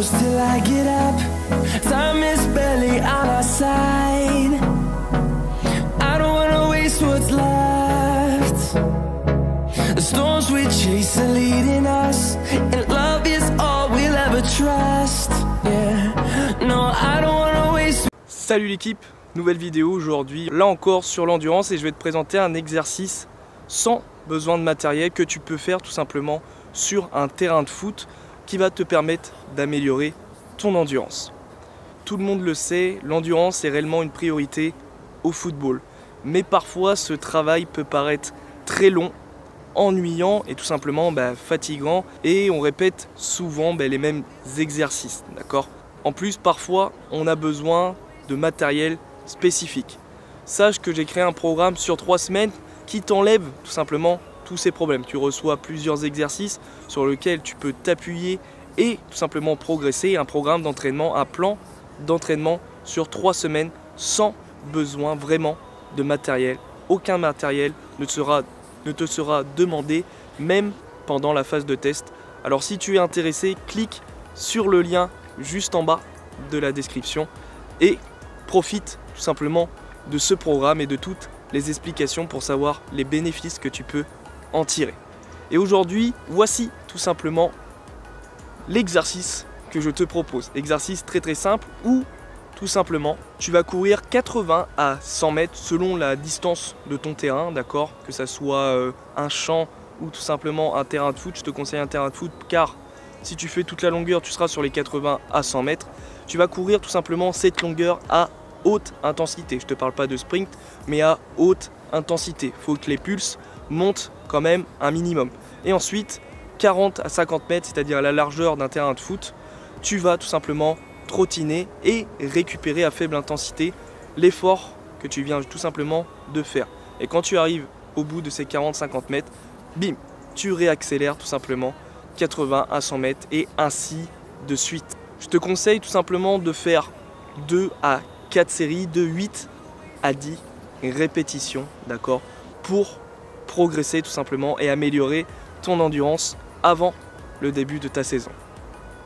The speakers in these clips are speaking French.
close till I get up. Time is barely on our side. I don't wanna waste what's left. The storms we chase are leading us, and love is all we'll ever trust. Yeah, no, I don't wanna waste. Salut l'équipe, nouvelle vidéo aujourd'hui, là encore sur l'endurance, et je vais te présenter un exercice sans besoin de matériel que tu peux faire tout simplement sur un terrain de foot qui va te permettre d'améliorer ton endurance. Tout le monde le sait, l'endurance est réellement une priorité au football. Mais parfois ce travail peut paraître très long, ennuyant et tout simplement fatigant, et on répète souvent les mêmes exercices, d'accord? En plus, parfois on a besoin de matériel spécifique. Sache que j'ai créé un programme sur 3 semaines qui t'enlève tout simplement tous ces problèmes. Tu reçois plusieurs exercices sur lesquels tu peux t'appuyer et tout simplement progresser. Un programme d'entraînement, un plan d'entraînement sur 3 semaines sans besoin vraiment de matériel. Aucun matériel ne te sera demandé, même pendant la phase de test. Alors si tu es intéressé, clique sur le lien juste en bas de la description et profite tout simplement de ce programme et de toutes les explications pour savoir les bénéfices que tu peux en tirer. Et aujourd'hui, voici tout simplement l'exercice que je te propose. Exercice très simple où tout simplement tu vas courir 80 à 100 mètres selon la distance de ton terrain, d'accord? Que ça soit un champ ou tout simplement un terrain de foot. Je te conseille un terrain de foot car si tu fais toute la longueur, tu seras sur les 80 à 100 mètres. Tu vas courir tout simplement cette longueur à haute intensité. Je ne te parle pas de sprint, mais à haute intensité. Il faut que les pulses montent quand même un minimum. Et ensuite, 40 à 50 mètres, c'est-à-dire à la largeur d'un terrain de foot, tu vas tout simplement trottiner et récupérer à faible intensité l'effort que tu viens tout simplement de faire. Et quand tu arrives au bout de ces 40-50 mètres, bim, tu réaccélères tout simplement 80 à 100 mètres et ainsi de suite. Je te conseille tout simplement de faire 2 à 4 séries de 8 à 10 répétitions, d'accord, pour progresser tout simplement et améliorer ton endurance avant le début de ta saison.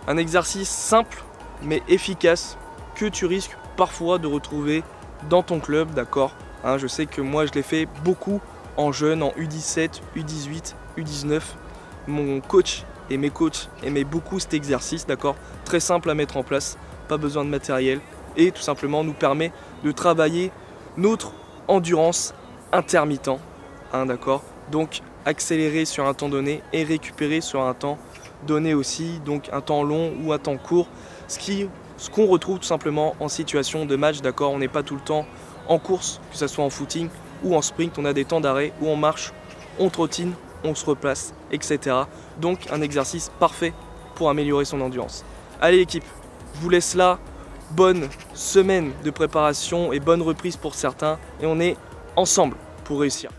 Un exercice simple mais efficace que tu risques parfois de retrouver dans ton club, d'accord, hein, je sais que moi je l'ai fait beaucoup en jeune, en U17, U18, U19. Mon coach et mes coachs aimaient beaucoup cet exercice, d'accord, très simple à mettre en place, pas besoin de matériel et tout simplement nous permet de travailler notre endurance intermittent, hein, d'accord, donc accélérer sur un temps donné et récupérer sur un temps donné aussi, donc un temps long ou un temps court, ce qu'on retrouve tout simplement en situation de match, d'accord, on n'est pas tout le temps en course, que ce soit en footing ou en sprint, on a des temps d'arrêt où on marche, on trottine, on se replace, etc. Donc un exercice parfait pour améliorer son endurance. Allez l'équipe, je vous laisse là, bonne semaine de préparation et bonne reprise pour certains, et on est ensemble pour réussir.